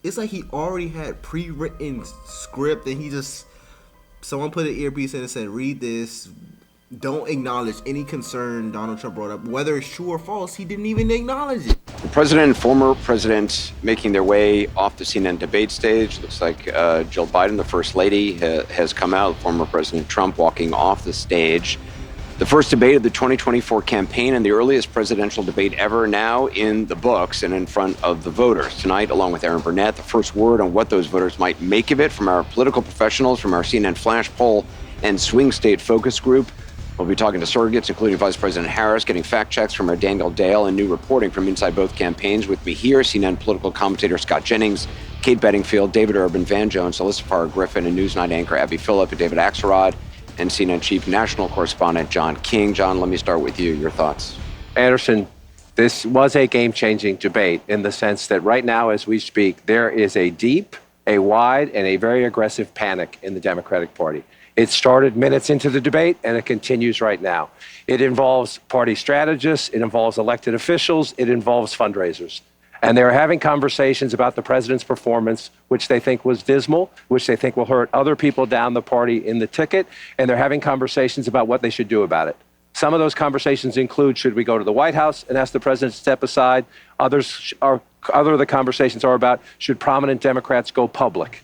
It's like he already had pre-written script, and someone put an earpiece in and said, "Read this. Don't acknowledge any concern Donald Trump brought up, whether it's true or false." He didn't even acknowledge it. The president and former president making their way off the CNN debate stage. Looks like Jill Biden, the first lady, has come out. Former President Trump walking off the stage. The first debate of the 2024 campaign and the earliest presidential debate ever now in the books and in front of the voters. Tonight, along with Aaron Burnett, the first word on what those voters might make of it from our political professionals, from our CNN Flash poll and swing state focus group. We'll be talking to surrogates, including Vice President Harris, getting fact checks from our Daniel Dale, and new reporting from inside both campaigns. With me here, CNN political commentator Scott Jennings, Kate Bedingfield, David Urban, Van Jones, Alyssa Farr Griffin, and Newsnight anchor Abby Phillip, and David Axelrod, and CNN chief national correspondent John King. John, let me start with you. Your thoughts. Anderson, this was a game-changing debate in the sense that right now, as we speak, there is a deep, a wide, and a very aggressive panic in the Democratic Party. It started minutes into the debate, and it continues right now. It involves party strategists, it involves elected officials, it involves fundraisers. And they're having conversations about the president's performance, which they think was dismal, which they think will hurt other people down the party in the ticket, and they're having conversations about what they should do about it. Some of those conversations include, should we go to the White House and ask the president to step aside? Other of the conversations are about, should prominent Democrats go public?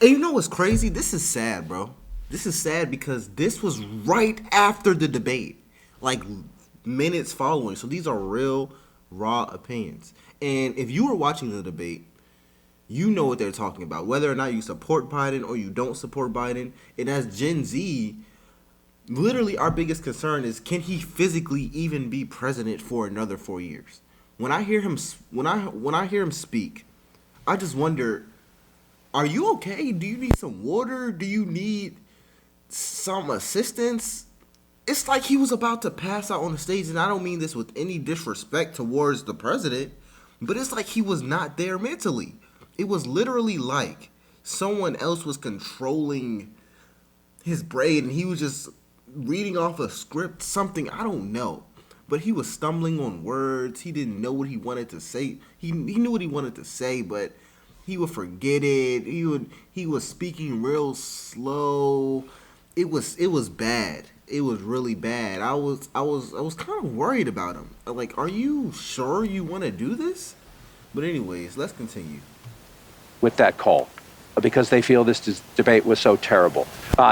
And you know what's crazy? This is sad, bro. This is sad because this was right after the debate, like minutes following. So these are real, raw opinions. And if you were watching the debate, you know what they're talking about. Whether or not you support Biden or you don't support Biden, and as Gen Z, literally our biggest concern is, can he physically even be president for another 4 years? When I hear him, when I hear him speak, I just wonder, are you okay? Do you need some water? Do you need some assistance? It's like he was about to pass out on the stage, and I don't mean this with any disrespect towards the president, but it's like he was not there mentally. It was literally like someone else was controlling his brain, and he was just reading off a script, something, I don't know. But he was stumbling on words. He didn't know what he wanted to say. He knew what he wanted to say, but he would forget it. He was speaking real slow. It was bad. It was really bad. I was kind of worried about him. Like, are you sure you want to do this? But anyways, let's continue. With that call, because they feel this debate was so terrible.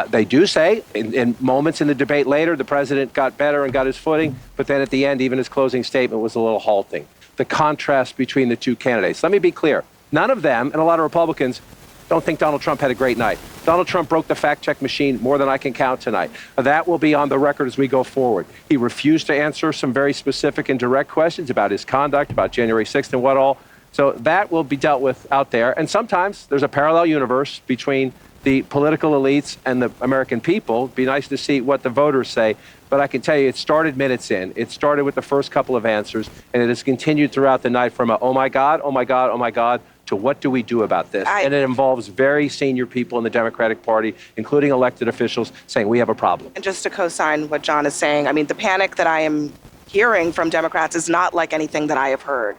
They do say in moments in the debate later, the president got better and got his footing, but then at the end, even his closing statement was a little halting. The contrast between the two candidates. Let me be clear. None of them, and a lot of Republicans, don't think Donald Trump had a great night. Donald Trump broke the fact-check machine more than I can count tonight. That will be on the record as we go forward. He refused to answer some very specific and direct questions about his conduct, about January 6th and what all. So that will be dealt with out there. And sometimes there's a parallel universe between the political elites and the American people. It'd be nice to see what the voters say. But I can tell you, it started minutes in. It started with the first couple of answers, and it has continued throughout the night from a, oh my God, oh my God, oh my God, to what do we do about this? And it involves very senior people in the Democratic Party, including elected officials, saying we have a problem. And just to co-sign what John is saying, I mean, the panic that I am hearing from Democrats is not like anything that I have heard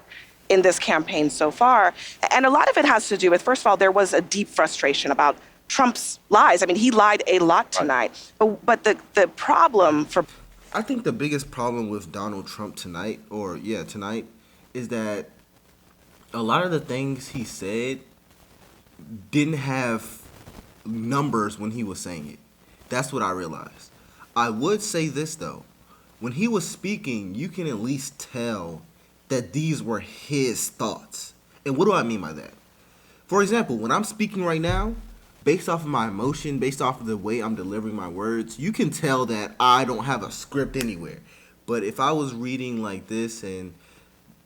in this campaign so far. And a lot of it has to do with, first of all, there was a deep frustration about Trump's lies. I mean, he lied a lot tonight. But the problem for... I think the biggest problem with Donald Trump tonight, is that a lot of the things he said didn't have numbers when he was saying it. That's what I realized. I would say this, though. When he was speaking, you can at least tell that these were his thoughts. And what do I mean by that? For example, when I'm speaking right now, based off of my emotion, based off of the way I'm delivering my words, you can tell that I don't have a script anywhere. But if I was reading like this and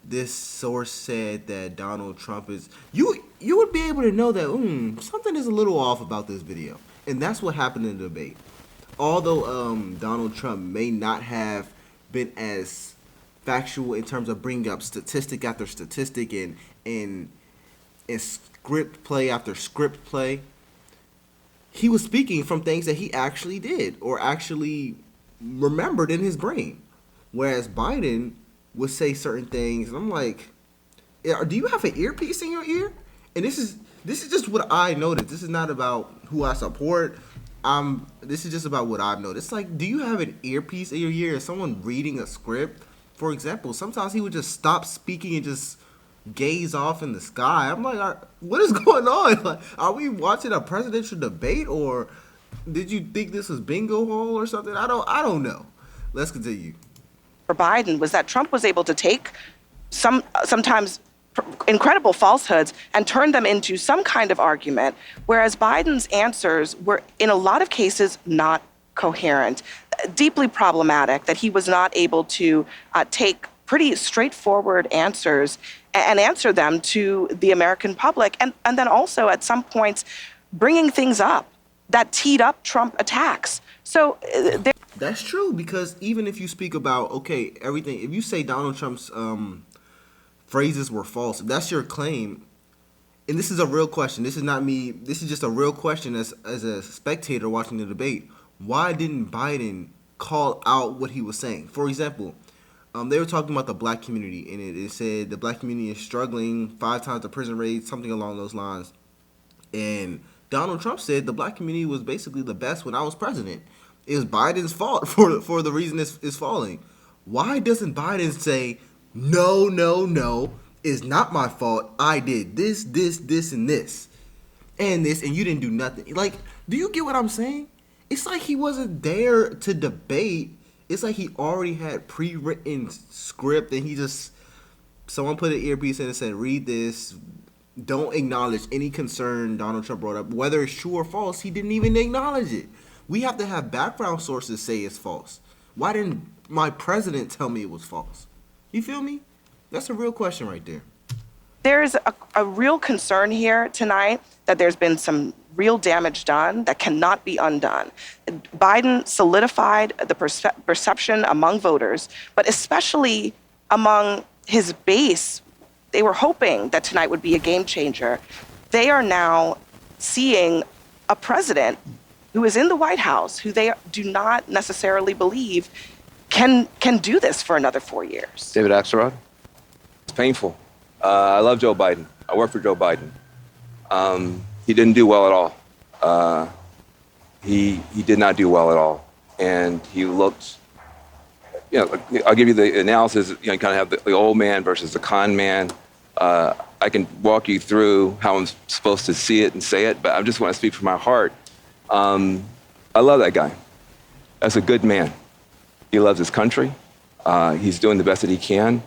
this source said that Donald Trump is, you would be able to know that something is a little off about this video. And that's what happened in the debate. Although Donald Trump may not have been as factual in terms of bringing up statistic after statistic and script play after script play, he was speaking from things that he actually did or actually remembered in his brain. Whereas Biden would say certain things, and I'm like, do you have an earpiece in your ear? And this is just what I noticed. This is not about who I support. This is just about what I've noticed. It's like, do you have an earpiece in your ear? Is someone reading a script? For example, sometimes he would just stop speaking and just gaze off in the sky. I'm like, what is going on? Like, are we watching a presidential debate, or did you think this was bingo hall or something? I don't know. Let's continue. For Biden was that Trump was able to take sometimes incredible falsehoods and turn them into some kind of argument, whereas Biden's answers were, in a lot of cases, not coherent, deeply problematic, that he was not able to take pretty straightforward answers and answer them to the American public, and then also at some points bringing things up that teed up Trump attacks. So that's true, because even if you speak about, okay, everything, if you say Donald Trump's phrases were false, if that's your claim, and this is a real question, this is not me, this is just a real question as a spectator watching the debate, why didn't Biden call out what he was saying? For example, they were talking about the black community, and it said the black community is struggling, 5 times the prison rate, something along those lines. And Donald Trump said the black community was basically the best when I was president. It was Biden's fault for the reason it's falling. Why doesn't Biden say, no, it's not my fault. I did this, and this, and this, and you didn't do nothing. Like, do you get what I'm saying? It's like he wasn't there to debate. It's like he already had pre-written script, and someone put an earpiece in and said, read this. Don't acknowledge any concern Donald Trump brought up. Whether it's true or false, he didn't even acknowledge it. We have to have background sources say it's false. Why didn't my president tell me it was false? You feel me? That's a real question right there. There's a real concern here tonight that there's been some real damage done that cannot be undone. Biden solidified the perception among voters, but especially among his base. They were hoping that tonight would be a game changer. They are now seeing a president who is in the White House, who they do not necessarily believe can do this for another 4 years. David Axelrod. It's painful. I love Joe Biden. I work for Joe Biden. He didn't do well at all. He did not do well at all. And he looked, I'll give you the analysis, you kind of have the old man versus the con man. I can walk you through how I'm supposed to see it and say it, but I just want to speak from my heart. I love that guy. That's a good man. He loves his country. He's doing the best that he can.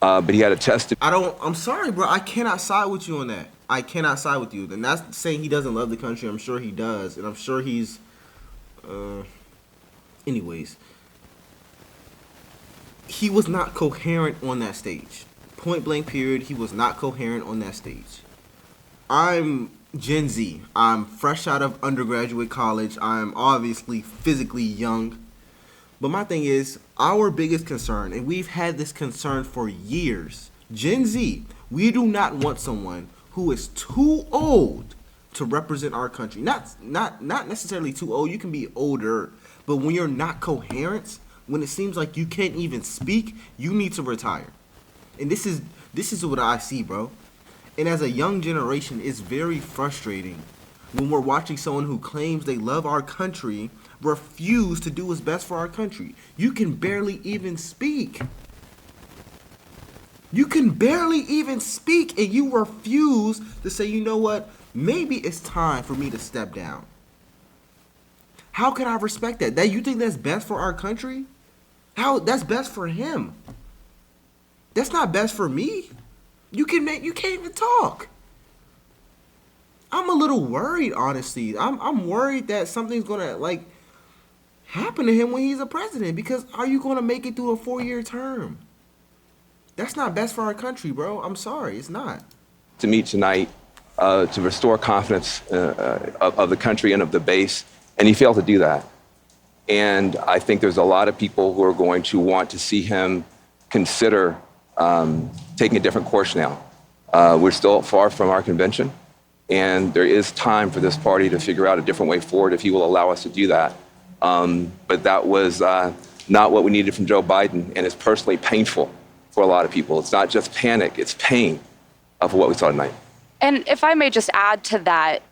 But he had a test. I'm sorry, bro. I cannot side with you on that. I cannot side with you. And that's saying he doesn't love the country. I'm sure he does. And I'm sure he's, anyways. He was not coherent on that stage. Point blank period. He was not coherent on that stage. I'm Gen Z. I'm fresh out of undergraduate college. I'm obviously physically young. But my thing is, our biggest concern, and we've had this concern for years, Gen Z, we do not want someone who is too old to represent our country. Not necessarily too old. You can be older, but when you're not coherent, when it seems like you can't even speak, you need to retire. And this is what I see, bro. And as a young generation, it's very frustrating when we're watching someone who claims they love our country refuse to do what's best for our country. You can barely even speak. You can barely even speak, and you refuse to say, you know what, maybe it's time for me to step down. How can I respect that? That you think that's best for our country? How that's best for him? That's not best for me. You can't even talk. I'm a little worried, honestly. I'm worried that something's gonna happen to him when he's a president, because are you gonna make it through a 4-year term? That's not best for our country, bro. I'm sorry, it's not. To meet tonight to restore confidence of the country and of the base, and he failed to do that. And I think there's a lot of people who are going to want to see him consider taking a different course now. We're still far from our convention, and there is time for this party to figure out a different way forward if he will allow us to do that. But that was not what we needed from Joe Biden, and it's personally painful for a lot of people. It's not just panic, it's pain for what we saw tonight. And if I may just add to that,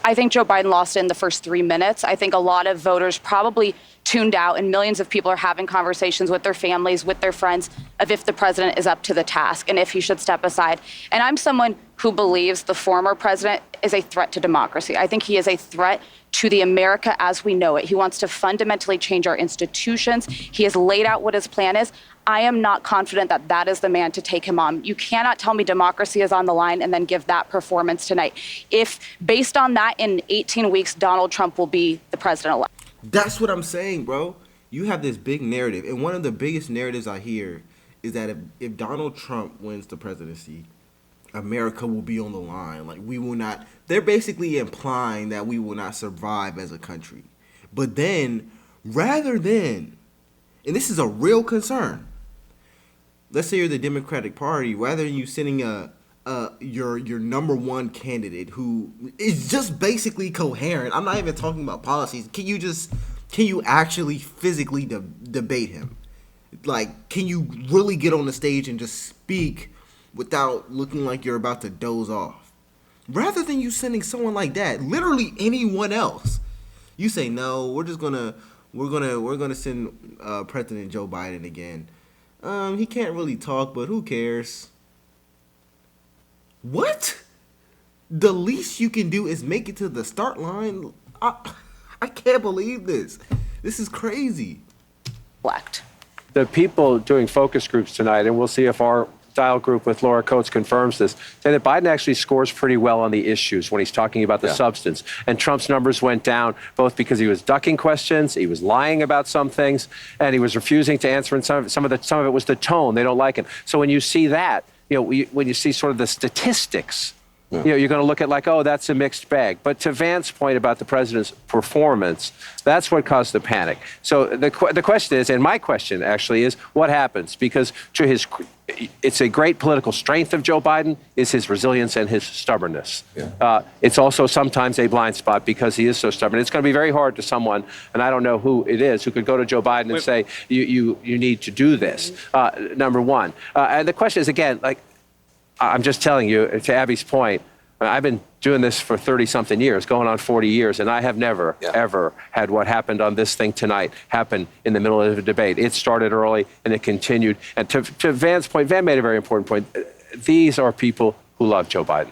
I think Joe Biden lost in the first 3 minutes. I think a lot of voters probably tuned out, and millions of people are having conversations with their families, with their friends, of if the president is up to the task and if he should step aside. And I'm someone who believes the former president is a threat to democracy. I think he is a threat to the America as we know it. He wants to fundamentally change our institutions. He has laid out what his plan is. I am not confident that that is the man to take him on. You cannot tell me democracy is on the line and then give that performance tonight. If, based on that, in 18 weeks, Donald Trump will be the president-elect. That's what I'm saying, bro. You have this big narrative, and one of the biggest narratives I hear is that if Donald Trump wins the presidency, America will be on the line. Like, we will not. They're basically implying that we will not survive as a country. But then, rather than, and this is a real concern, let's say you're the Democratic Party, rather than you sending your number one candidate who is just basically coherent. I'm not even talking about policies. Can you actually physically debate him? Like, can you really get on the stage and just speak without looking like you're about to doze off? Rather than you sending someone like that, literally anyone else, you say no. We're gonna send President Joe Biden again. He can't really talk, but who cares? What? The least you can do is make it to the start line? I can't believe this. This is crazy. The people doing focus groups tonight, and we'll see if our dial group with Laura Coates confirms this, say that Biden actually scores pretty well on the issues when he's talking about the substance. And Trump's numbers went down both because he was ducking questions, he was lying about some things, and he was refusing to answer. And some of it was the tone. They don't like it. So when you see that, when you see sort of the statistics, you're going to look at like, oh, that's a mixed bag. But to Vance's point about the president's performance, that's what caused the panic. So the question is, and my question actually is, what happens? Because it's a great political strength of Joe Biden is his resilience and his stubbornness. It's also sometimes a blind spot because he is so stubborn. It's going to be very hard to someone, and I don't know who it is, who could go to Joe Biden and say, you need to do this, number one. And the question is, again, like, I'm just telling you, to Abby's point, I've been doing this for 30-something years, going on 40 years, and I have never, ever had what happened on this thing tonight happen in the middle of a debate. It started early, and it continued. And to Van's point, Van made a very important point. These are people who love Joe Biden,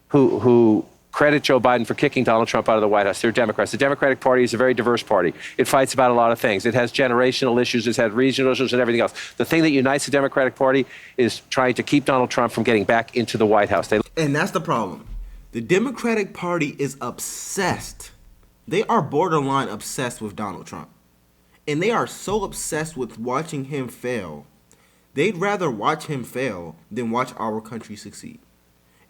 who credit Joe Biden for kicking Donald Trump out of the White House. They're Democrats. The Democratic Party is a very diverse party. It fights about a lot of things. It has generational issues. It's had regional issues and everything else. The thing that unites the Democratic Party is trying to keep Donald Trump from getting back into the White House. And that's the problem. The Democratic Party is obsessed. They are borderline obsessed with Donald Trump. And they are so obsessed with watching him fail. They'd rather watch him fail than watch our country succeed.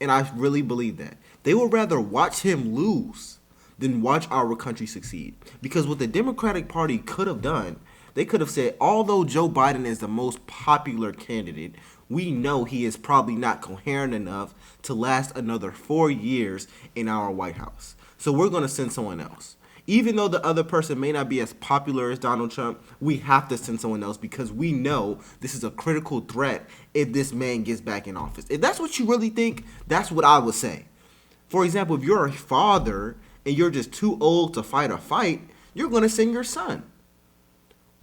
And I really believe that. They would rather watch him lose than watch our country succeed. Because what the Democratic Party could have done, they could have said, although Joe Biden is the most popular candidate, we know he is probably not coherent enough to last another 4 years in our White House. So we're going to send someone else. Even though the other person may not be as popular as Donald Trump, we have to send someone else because we know this is a critical threat if this man gets back in office. If that's what you really think, that's what I would say. For example, if you're a father and you're just too old to fight a fight, you're going to send your son.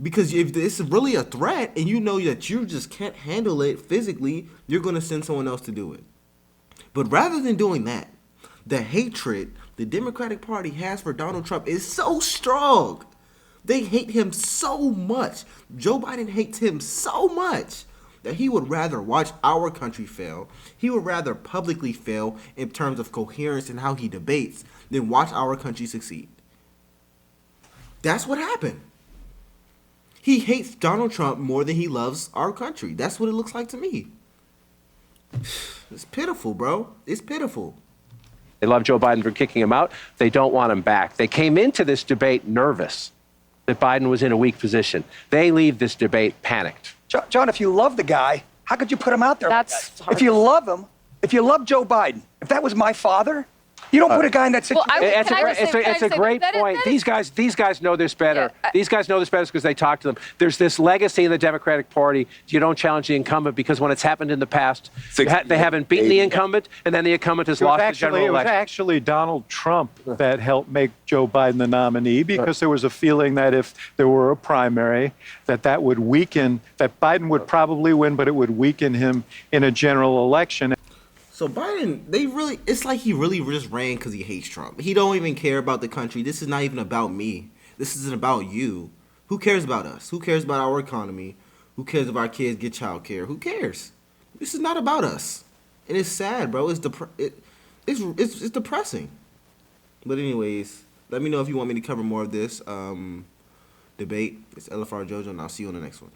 Because if this is really a threat and you know that you just can't handle it physically, you're going to send someone else to do it. But rather than doing that, the hatred the Democratic Party has for Donald Trump is so strong. They hate him so much. Joe Biden hates him so much that he would rather watch our country fail. He would rather publicly fail in terms of coherence and how he debates than watch our country succeed. That's what happened. He hates Donald Trump more than he loves our country. That's what it looks like to me. It's pitiful, bro. It's pitiful. They love Joe Biden for kicking him out. They don't want him back. They came into this debate nervous that Biden was in a weak position. They leave this debate panicked. John, if you love the guy, how could you put him out there? That's hard. If you love him, if you love Joe Biden, if that was my father, You don't put a guy in that situation. It's a great point. These guys know this better. These guys know this better because they talk to them. There's this legacy in the Democratic Party. You don't challenge the incumbent because when it's happened in the past, they haven't beaten the incumbent, and then the incumbent has lost the general election. It was actually Donald Trump that helped make Joe Biden the nominee because there was a feeling that if there were a primary, that would weaken, that Biden would probably win, but it would weaken him in a general election. So Biden, it's like he really just ran because he hates Trump. He don't even care about the country. This is not even about me. This isn't about you. Who cares about us? Who cares about our economy? Who cares if our kids get child care? Who cares? This is not about us. And it's sad, bro. It's depressing. But anyways, let me know if you want me to cover more of this debate. It's LFR Jojo, and I'll see you on the next one.